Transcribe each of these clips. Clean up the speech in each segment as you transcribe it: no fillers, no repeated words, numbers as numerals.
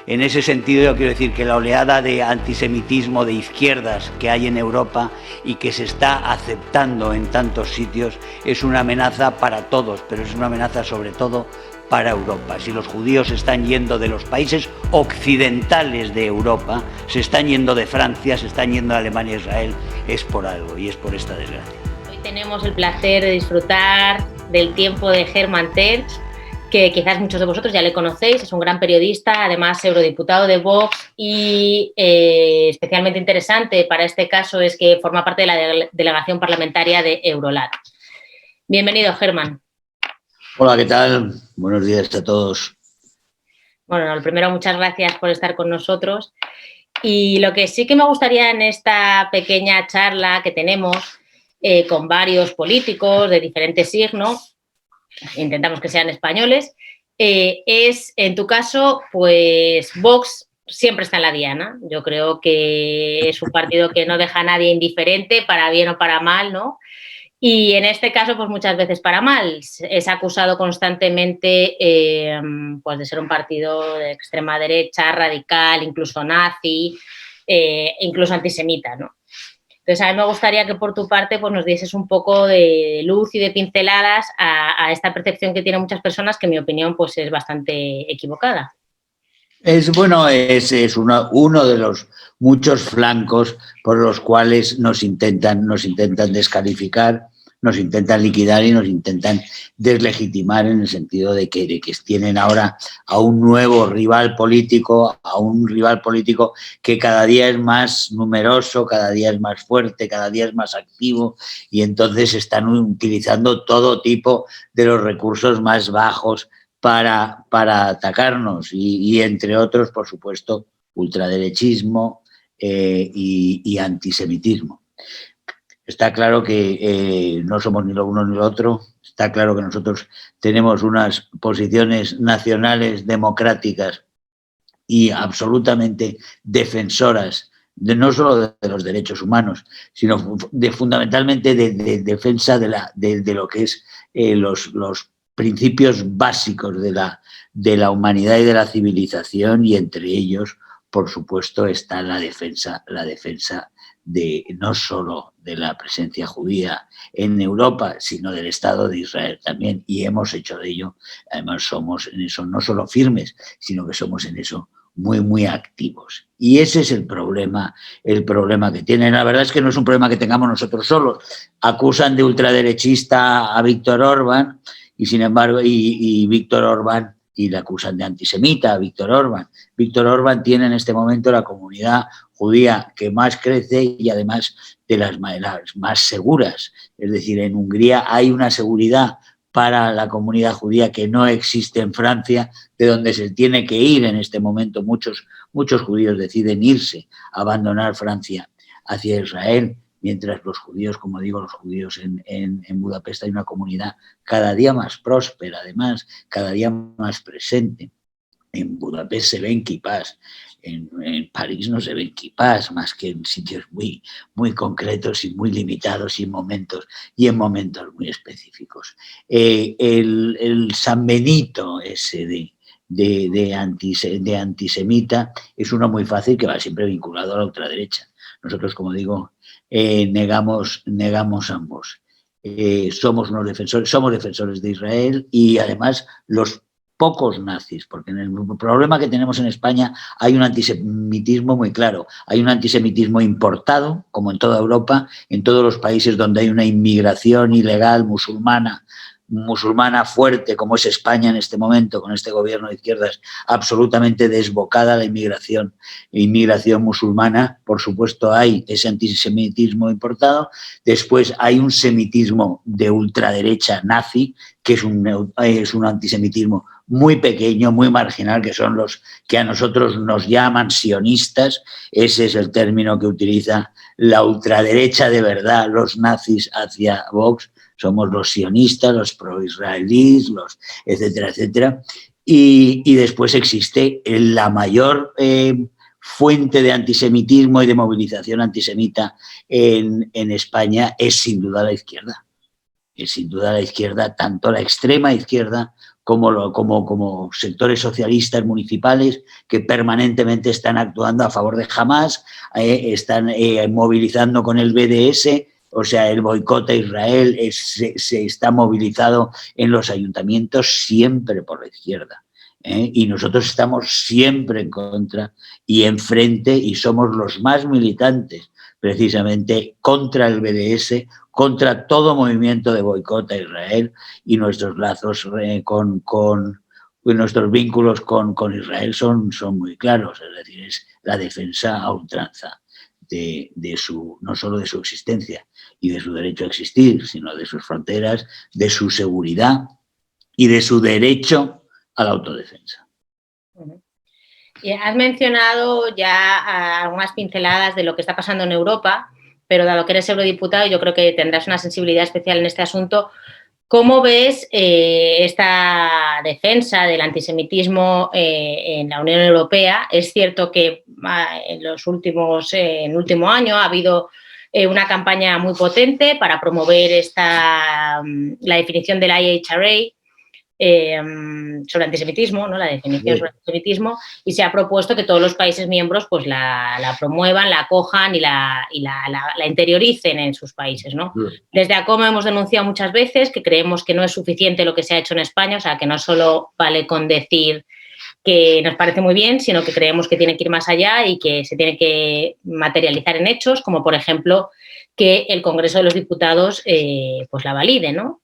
En ese sentido, yo quiero decir que la oleada de antisemitismo de izquierdas que hay en Europa y que se está aceptando en tantos sitios es una amenaza para todos, pero es una amenaza sobre todo para Europa. Si los judíos se están yendo de los países occidentales de Europa, se están yendo de Francia, se están yendo de Alemania e Israel, es por algo y es por esta desgracia. Hoy tenemos el placer de disfrutar del tiempo de Hermann Tertsch, que quizás muchos de vosotros ya le conocéis, es un gran periodista, además eurodiputado de Vox y especialmente interesante para este caso es que forma parte de la delegación parlamentaria de Eurolat. Bienvenido, Hermann. Hola, ¿qué tal? Buenos días a todos. Bueno, lo primero, muchas gracias por estar con nosotros. Y lo que sí que me gustaría en esta pequeña charla que tenemos con varios políticos de diferentes signos, intentamos que sean españoles, es, en tu caso, pues Vox siempre está en la diana. Yo creo que es un partido que no deja a nadie indiferente, para bien o para mal, ¿no? Y en este caso, pues muchas veces para mal. Es acusado constantemente pues de ser un partido de extrema derecha, radical, incluso nazi, incluso antisemita, ¿no? Entonces, a mí me gustaría que por tu parte pues, nos dieses un poco de luz y de pinceladas a esta percepción que tienen muchas personas, que en mi opinión pues, es bastante equivocada. Es uno de los muchos flancos por los cuales nos intentan descalificar, nos intentan liquidar y nos intentan deslegitimar en el sentido de que tienen ahora a un nuevo rival político, que cada día es más numeroso, cada día es más fuerte, cada día es más activo y entonces están utilizando todo tipo de los recursos más bajos para atacarnos y entre otros, por supuesto, ultraderechismo y antisemitismo. Está claro que no somos ni lo uno ni lo otro. Está claro que nosotros tenemos unas posiciones nacionales democráticas y absolutamente defensoras no solo de los derechos humanos, sino fundamentalmente de defensa de lo que es los principios básicos de la humanidad y de la civilización, y entre ellos, por supuesto, está la defensa de no solo de la presencia judía en Europa, sino del Estado de Israel también, y hemos hecho de ello, además somos en eso no solo firmes, sino que somos en eso muy, muy activos. Y ese es el problema que tienen. La verdad es que no es un problema que tengamos nosotros solos. Acusan de ultraderechista a Víctor Orbán, y sin embargo, y Víctor Orbán, y le acusan de antisemita a Víctor Orbán. Víctor Orbán tiene en este momento la comunidad judía que más crece y además de las más seguras. Es decir, en Hungría hay una seguridad para la comunidad judía que no existe en Francia, de donde se tiene que ir en este momento. Muchos judíos deciden irse, abandonar Francia hacia Israel, mientras los judíos, como digo, los judíos en Budapest hay una comunidad cada día más próspera, además, cada día más presente. En Budapest se ven kipás, en París no se ven kipás, más que en sitios muy, muy concretos y muy limitados y en momentos muy específicos. El San Benito ese de antisemita es uno muy fácil que va siempre vinculado a la ultraderecha. Nosotros, como digo, negamos ambos. Somos defensores de Israel y además los pocos nazis, porque en el problema que tenemos en España hay un antisemitismo muy claro, hay un antisemitismo importado, como en toda Europa, en todos los países donde hay una inmigración ilegal musulmana fuerte, como es España en este momento, con este gobierno de izquierdas, absolutamente desbocada la inmigración musulmana. Por supuesto, hay ese antisemitismo importado. Después hay un semitismo de ultraderecha nazi, que es un antisemitismo muy pequeño, muy marginal, que son los que a nosotros nos llaman sionistas. Ese es el término que utiliza la ultraderecha de verdad, los nazis hacia Vox. Somos los sionistas, los pro-israelíes, los etcétera, etcétera. Y después existe la mayor fuente de antisemitismo y de movilización antisemita en España, es sin duda la izquierda. Es sin duda la izquierda, tanto la extrema izquierda como sectores socialistas municipales que permanentemente están actuando a favor de Hamas, están movilizando con el BDS, o sea, el boicot a Israel se está movilizado en los ayuntamientos siempre por la izquierda. Y nosotros estamos siempre en contra y enfrente, y somos los más militantes precisamente contra el BDS, contra todo movimiento de boicot a Israel, y nuestros lazos nuestros vínculos con Israel son muy claros, es decir, es la defensa a ultranza no solo de su existencia y de su derecho a existir, sino de sus fronteras, de su seguridad y de su derecho a la autodefensa. Y has mencionado ya algunas pinceladas de lo que está pasando en Europa, pero dado que eres eurodiputado, yo creo que tendrás una sensibilidad especial en este asunto. ¿Cómo ves esta defensa del antisemitismo en la Unión Europea? Es cierto que en el último año ha habido una campaña muy potente para promover la definición de la IHRA sobre antisemitismo, ¿no? La definición sobre antisemitismo, y se ha propuesto que todos los países miembros pues la promuevan, la acojan y la interioricen en sus países, ¿no? Desde ACOME hemos denunciado muchas veces que creemos que no es suficiente lo que se ha hecho en España, o sea, que no solo vale con decir que nos parece muy bien, sino que creemos que tiene que ir más allá y que se tiene que materializar en hechos, como por ejemplo que el Congreso de los Diputados pues la valide, ¿no?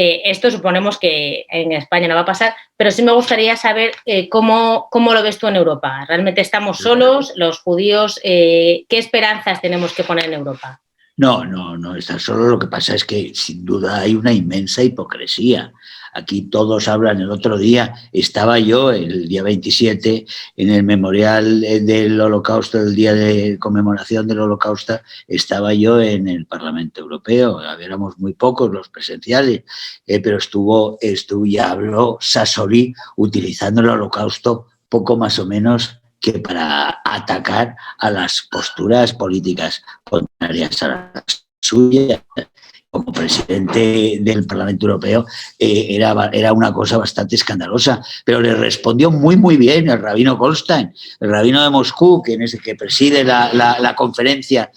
Esto suponemos que en España no va a pasar, pero sí me gustaría saber cómo lo ves tú en Europa. ¿Realmente estamos solos, los judíos? ¿Qué esperanzas tenemos que poner en Europa? No está solo. Lo que pasa es que sin duda hay una inmensa hipocresía. Aquí todos hablan. El otro día estaba yo, el día 27, en el memorial del Holocausto, el día de conmemoración del Holocausto, estaba yo en el Parlamento Europeo. Éramos muy pocos los presenciales, pero ya habló Sassoli utilizando el Holocausto poco más o menos que para atacar a las posturas políticas contrarias a las suyas. Como presidente del Parlamento Europeo era una cosa bastante escandalosa, pero le respondió muy bien el rabino Goldstein, el rabino de Moscú, que preside la conferencia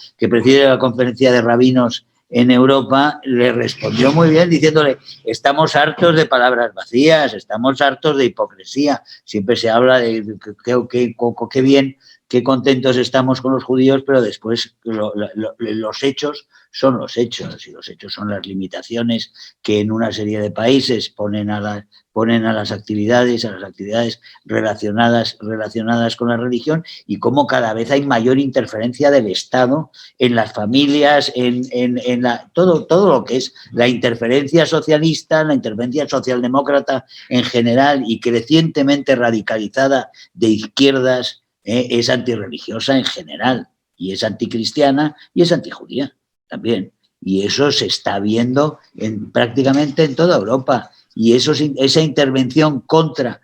de rabinos en Europa, le respondió muy bien diciéndole: estamos hartos de palabras vacías, estamos hartos de hipocresía, siempre se habla de qué bien, qué contentos estamos con los judíos, pero después los hechos son los hechos, y los hechos son las limitaciones que en una serie de países ponen a las actividades relacionadas con la religión, y cómo cada vez hay mayor interferencia del Estado en las familias, en todo lo que es la interferencia socialista, la interferencia socialdemócrata en general y crecientemente radicalizada de izquierdas, es antirreligiosa en general, y es anticristiana y es antijudía también. Y eso se está viendo prácticamente en toda Europa. Y esa intervención contra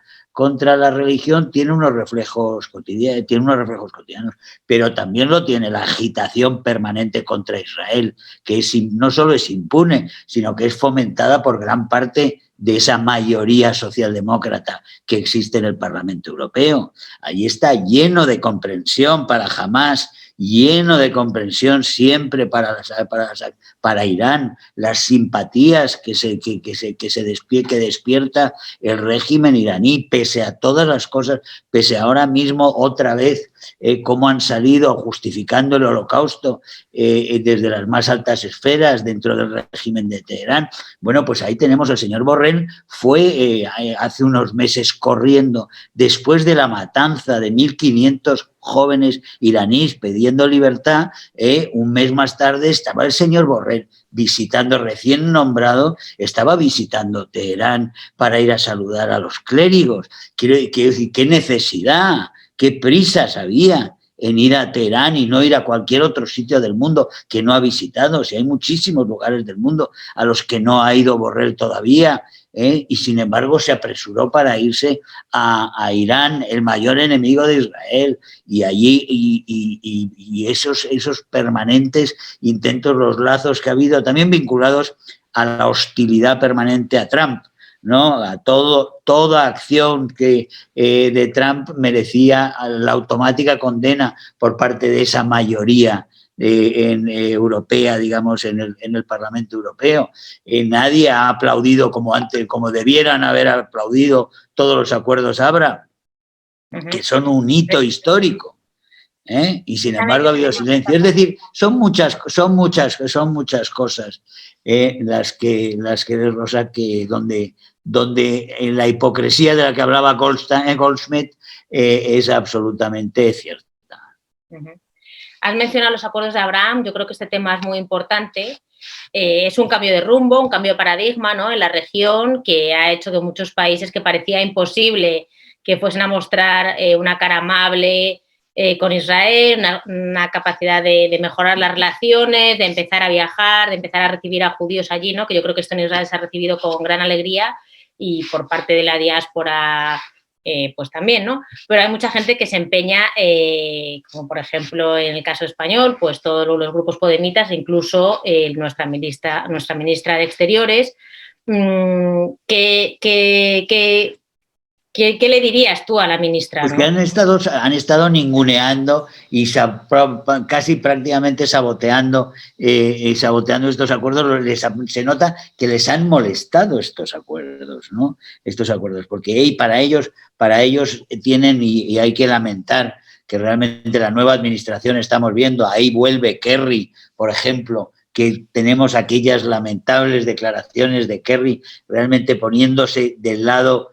la religión tiene unos reflejos cotidianos, pero también lo tiene la agitación permanente contra Israel, que no solo es impune, sino que es fomentada por gran parte de esa mayoría socialdemócrata que existe en el Parlamento Europeo. Allí está lleno de comprensión para Hamas, lleno de comprensión siempre para Irán, las simpatías que despierta el régimen iraní, pese a todas las cosas, pese a ahora mismo otra vez cómo han salido justificando el Holocausto desde las más altas esferas dentro del régimen de Teherán. Bueno, pues ahí tenemos al señor Borrell, fue hace unos meses corriendo, después de la matanza de 1.500 jóvenes iraníes pidiendo libertad, un mes más tarde estaba el señor Borrell visitando, recién nombrado, estaba visitando Teherán para ir a saludar a los clérigos. Quiero decir, qué necesidad, qué prisas había en ir a Teherán y no ir a cualquier otro sitio del mundo que no ha visitado. Si hay muchísimos lugares del mundo a los que no ha ido Borrell todavía, y sin embargo se apresuró para irse a Irán, el mayor enemigo de Israel, y allí y esos permanentes intentos, los lazos que ha habido, también vinculados a la hostilidad permanente a Trump, ¿no? A toda acción que de Trump merecía la automática condena por parte de esa mayoría europea, digamos, en el Parlamento Europeo. Nadie ha aplaudido como antes, como debieran haber aplaudido todos los acuerdos Abraham, que son un hito histórico. Y sin embargo ha habido silencio. Es decir, son muchas cosas las que Rosa, que donde la hipocresía de la que hablaba Goldsmith es absolutamente cierta. Has mencionado los acuerdos de Abraham. Yo creo que este tema es muy importante. Es un cambio de rumbo, un cambio de paradigma, ¿no?, en la región, que ha hecho que muchos países que parecía imposible que fuesen a mostrar una cara amable con Israel, una capacidad de mejorar las relaciones, de empezar a viajar, de empezar a recibir a judíos allí, ¿no?, que yo creo que esto en Israel se ha recibido con gran alegría, y por parte de la diáspora pues también, ¿no? Pero hay mucha gente que se empeña, como por ejemplo en el caso español, pues todos los grupos podemitas, incluso nuestra ministra de Exteriores. ¿Qué le dirías tú a la ministra? Pues ¿no? que han estado ninguneando y casi prácticamente saboteando estos acuerdos. Se nota que les han molestado estos acuerdos, ¿no? Estos acuerdos, porque para ellos tienen, y hay que lamentar que realmente la nueva administración, estamos viendo, ahí vuelve Kerry, por ejemplo, que tenemos aquellas lamentables declaraciones de Kerry realmente poniéndose del lado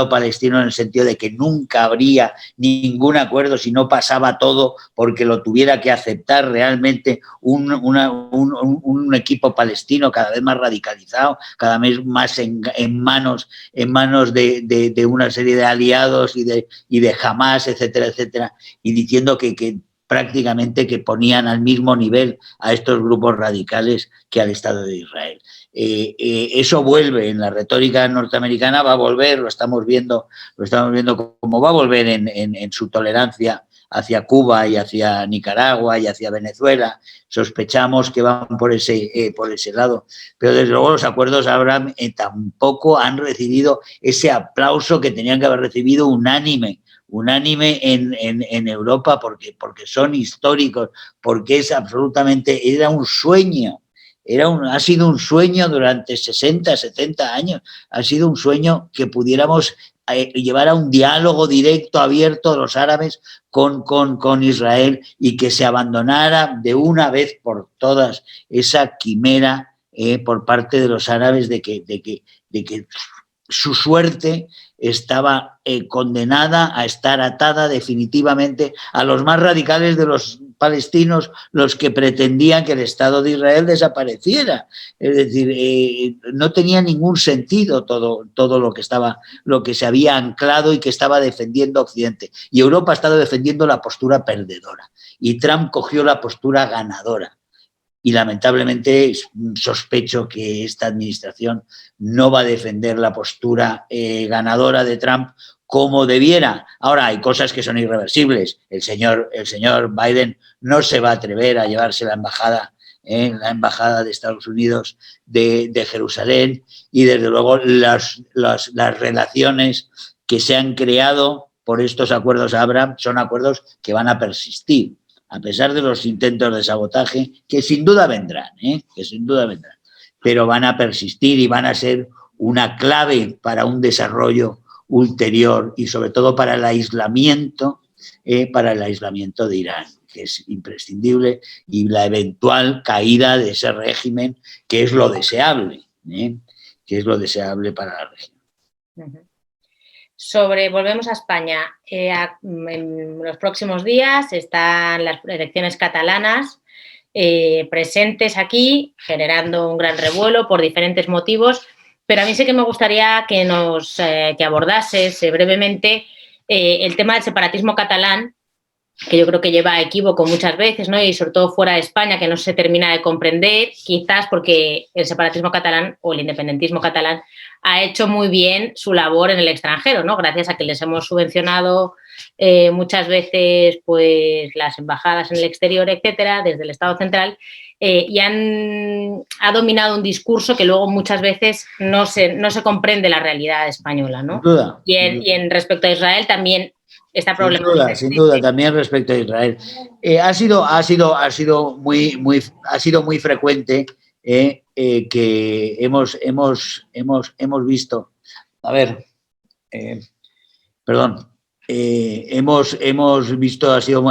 palestino, en el sentido de que nunca habría ningún acuerdo si no pasaba todo, porque lo tuviera que aceptar realmente un equipo palestino cada vez más radicalizado, cada vez más en manos de una serie de aliados y de Hamas, etcétera, etcétera, y diciendo que prácticamente que ponían al mismo nivel a estos grupos radicales que al Estado de Israel. Eso vuelve en la retórica norteamericana, va a volver, lo estamos viendo como va a volver en su tolerancia hacia Cuba y hacia Nicaragua y hacia Venezuela. Sospechamos que van por ese lado. Pero desde luego los acuerdos Abraham tampoco han recibido ese aplauso que tenían que haber recibido unánime en Europa, porque son históricos, porque es absolutamente, era un sueño. Ha sido un sueño durante 60, 70 años. Ha sido un sueño que pudiéramos llevar a un diálogo directo, abierto de los árabes con Israel, y que se abandonara de una vez por todas esa quimera por parte de los árabes de que su suerte estaba condenada a estar atada definitivamente a los más radicales de los palestinos, los que pretendían que el Estado de Israel desapareciera. Es decir, no tenía ningún sentido todo lo que se había anclado y que estaba defendiendo Occidente. Y Europa ha estado defendiendo la postura perdedora. Y Trump cogió la postura ganadora. Y lamentablemente sospecho que esta administración no va a defender la postura ganadora de Trump como debiera. Ahora, hay cosas que son irreversibles. El señor Biden no se va a atrever a llevarse la embajada de Estados Unidos de Jerusalén, y desde luego las relaciones que se han creado por estos acuerdos Abraham son acuerdos que van a persistir, a pesar de los intentos de sabotaje, que sin duda vendrán, pero van a persistir y van a ser una clave para un desarrollo ulterior, y sobre todo para el aislamiento de Irán, que es imprescindible, y la eventual caída de ese régimen, que es lo deseable, para la región. Volvemos a España. En los próximos días están las elecciones catalanas presentes aquí, generando un gran revuelo por diferentes motivos, pero a mí sí que me gustaría que abordases brevemente el tema del separatismo catalán, que yo creo que lleva a equívoco muchas veces, ¿no? Y sobre todo fuera de España, que no se termina de comprender, quizás porque el separatismo catalán o el independentismo catalán ha hecho muy bien su labor en el extranjero, ¿no? Gracias a que les hemos subvencionado muchas veces pues las embajadas en el exterior, etcétera, desde el Estado central, y ha dominado un discurso que luego muchas veces no se comprende la realidad española, ¿no? Sin duda. Y en respecto a Israel también esta problemática. Sin duda, también respecto a Israel. Ha sido muy frecuente que hemos visto, a ver, perdón, hemos visto, ha sido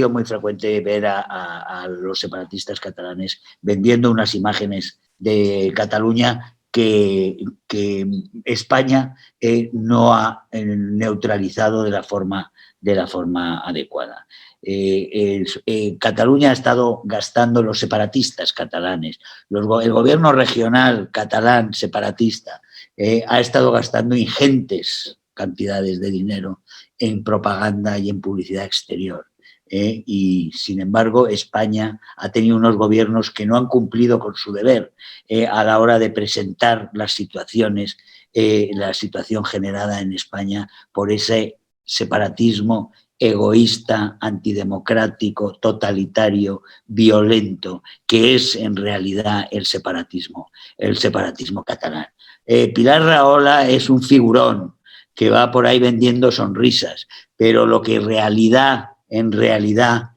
muy frecuente ver a los separatistas catalanes vendiendo unas imágenes de Cataluña que España no ha neutralizado de la forma adecuada. Cataluña ha estado gastando, los separatistas catalanes, el gobierno regional catalán separatista ha estado gastando ingentes cantidades de dinero en propaganda y en publicidad exterior. Y, sin embargo, España ha tenido unos gobiernos que no han cumplido con su deber a la hora de presentar las situaciones, la situación generada en España por ese separatismo egoísta, antidemocrático, totalitario, violento, que es en realidad el separatismo catalán. Pilar Rahola es un figurón que va por ahí vendiendo sonrisas, pero lo que en realidad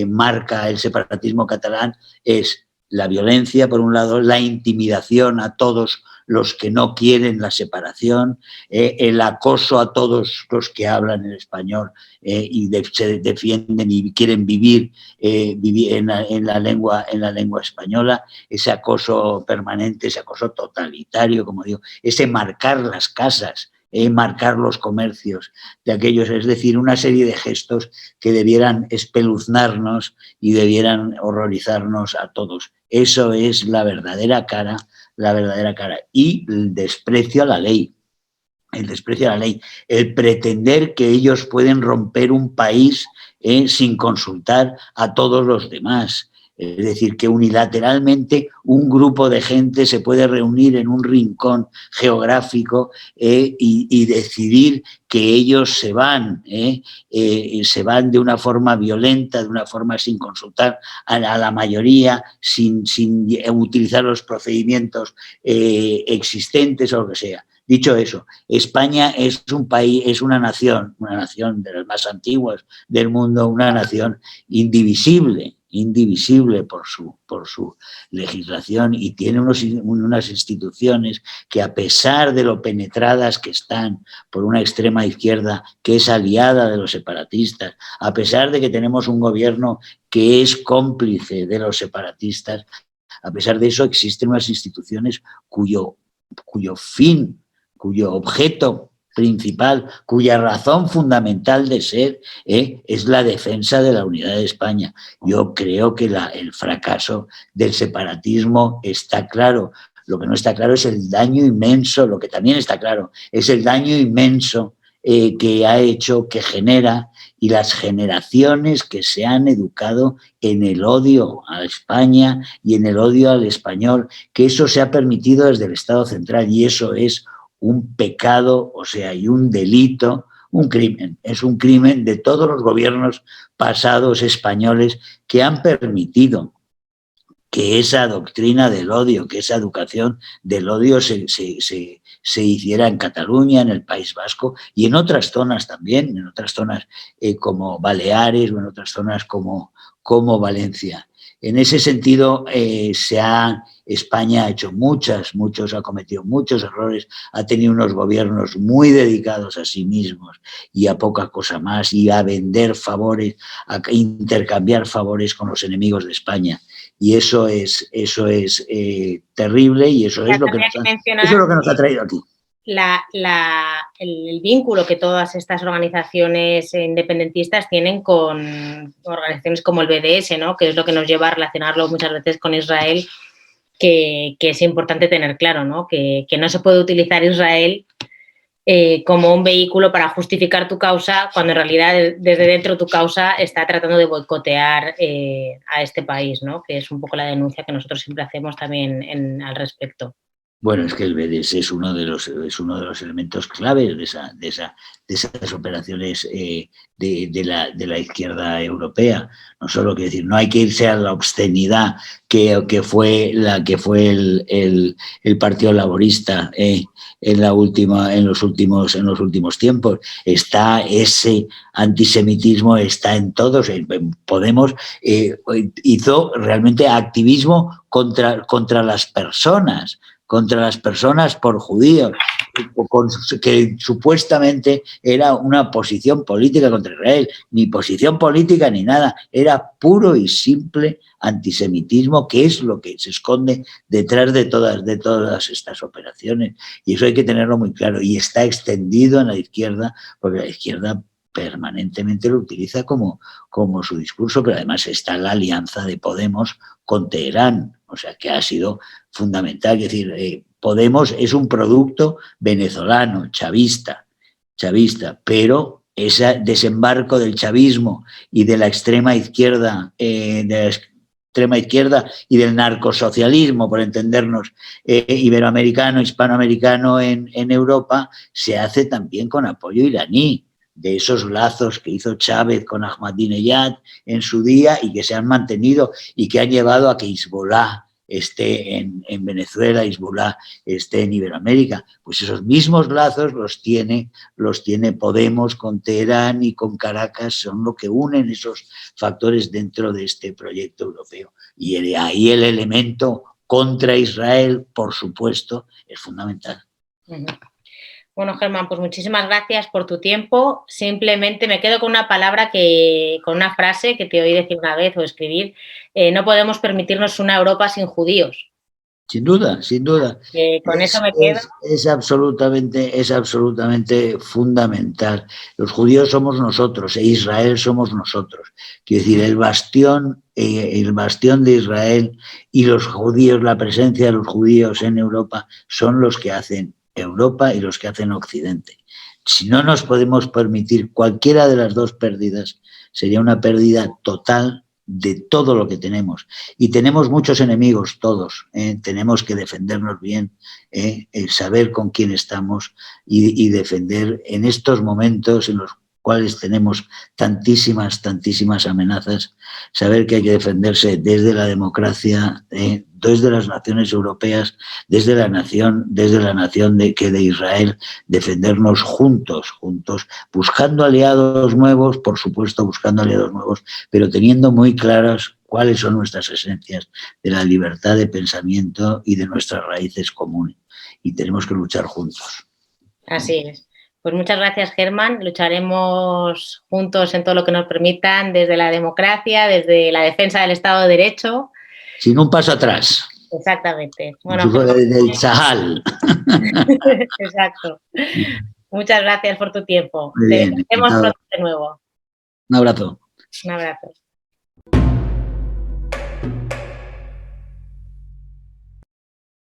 marca el separatismo catalán es la violencia, por un lado, la intimidación a todos los que no quieren la separación, el acoso a todos los que hablan el español y se defienden y quieren vivir en la lengua española, ese acoso permanente, ese acoso totalitario, como digo, ese marcar las casas, marcar los comercios de aquellos, es decir, una serie de gestos que debieran espeluznarnos y debieran horrorizarnos a todos. Eso es la verdadera cara y el desprecio a la ley. El pretender que ellos pueden romper un país sin consultar a todos los demás. Es decir, que unilateralmente un grupo de gente se puede reunir en un rincón geográfico y decidir que ellos se van de una forma violenta, de una forma sin consultar a la mayoría, sin utilizar los procedimientos existentes o lo que sea. Dicho eso, España es un país, es una nación de las más antiguas del mundo, una nación indivisible por su legislación, y tiene unas instituciones que, a pesar de lo penetradas que están por una extrema izquierda que es aliada de los separatistas, a pesar de que tenemos un gobierno que es cómplice de los separatistas, a pesar de eso existen unas instituciones cuyo objeto principal, cuya razón fundamental de ser es la defensa de la unidad de España. Yo creo que el fracaso del separatismo está claro. Lo que no está claro es el daño inmenso, lo que también está claro es el daño inmenso que ha hecho, que genera, y las generaciones que se han educado en el odio a España y en el odio al español, que eso se ha permitido desde el Estado central, y eso es un pecado, o sea, y un delito, un crimen. Es un crimen de todos los gobiernos pasados españoles que han permitido que esa doctrina del odio, que esa educación del odio se hiciera en Cataluña, en el País Vasco y en otras zonas también, en otras zonas como Baleares o en otras zonas como Valencia. En ese sentido, España ha hecho ha cometido muchos errores, ha tenido unos gobiernos muy dedicados a sí mismos y a poca cosa más, y a vender favores, a intercambiar favores con los enemigos de España. Y eso es terrible, y eso es lo que nos ha traído aquí. El vínculo que todas estas organizaciones independentistas tienen con organizaciones como el BDS, ¿no? Que es lo que nos lleva a relacionarlo muchas veces con Israel, que es importante tener claro, ¿no? Que no se puede utilizar Israel como un vehículo para justificar tu causa, cuando en realidad desde dentro tu causa está tratando de boicotear a este país, ¿no? Que es un poco la denuncia que nosotros siempre hacemos también al respecto. Bueno, es que el BDS es uno de los elementos claves de esas operaciones de la izquierda europea. No solo que decir, no hay que irse a la obscenidad que fue el Partido Laborista en los últimos tiempos. Está ese antisemitismo, está en todos. Podemos hizo realmente activismo contra las personas por judíos, que supuestamente era una posición política contra Israel, ni posición política ni nada, era puro y simple antisemitismo, que es lo que se esconde detrás de todas estas operaciones. Y eso hay que tenerlo muy claro, y está extendido en la izquierda, porque la izquierda permanentemente lo utiliza como su discurso, pero además está la alianza de Podemos con Teherán, o sea que ha sido fundamental. Es decir, Podemos es un producto venezolano, chavista, pero ese desembarco del chavismo y de la extrema izquierda, y del narcosocialismo, por entendernos, iberoamericano, hispanoamericano en Europa, se hace también con apoyo iraní, de esos lazos que hizo Chávez con Ahmadinejad en su día y que se han mantenido y que han llevado a que Hezbollah esté en Venezuela, Hezbollah esté en Iberoamérica. Pues esos mismos lazos los tiene Podemos con Teherán y con Caracas, son lo que unen esos factores dentro de este proyecto europeo. Y ahí el elemento contra Israel, por supuesto, es fundamental. Uh-huh. Bueno, Germán, pues muchísimas gracias por tu tiempo. Simplemente me quedo con una frase que te oí decir una vez o escribir. No podemos permitirnos una Europa sin judíos. Sin duda. Con eso me quedo. Es absolutamente fundamental. Los judíos somos nosotros e Israel somos nosotros. Quiero decir, el bastión de Israel y los judíos, la presencia de los judíos en Europa son los que hacen Europa y los que hacen Occidente. Si no nos podemos permitir cualquiera de las dos pérdidas, sería una pérdida total de todo lo que tenemos. Y tenemos muchos enemigos todos, tenemos que defendernos bien, saber con quién estamos y defender en estos momentos en los cuales tenemos tantísimas amenazas, saber que hay que defenderse desde la democracia, desde las naciones europeas, desde la nación de Israel, defendernos juntos, buscando aliados nuevos, por supuesto, pero teniendo muy claras cuáles son nuestras esencias de la libertad de pensamiento y de nuestras raíces comunes. Y tenemos que luchar juntos. Así es. Pues muchas gracias, Germán. Lucharemos juntos en todo lo que nos permitan, desde la democracia, desde la defensa del Estado de Derecho. Sin un paso atrás. Exactamente. Bueno, del Sahal. Exacto. Muchas gracias por tu tiempo. Muy bien, Te vemos pronto de nuevo. Un abrazo. Un abrazo.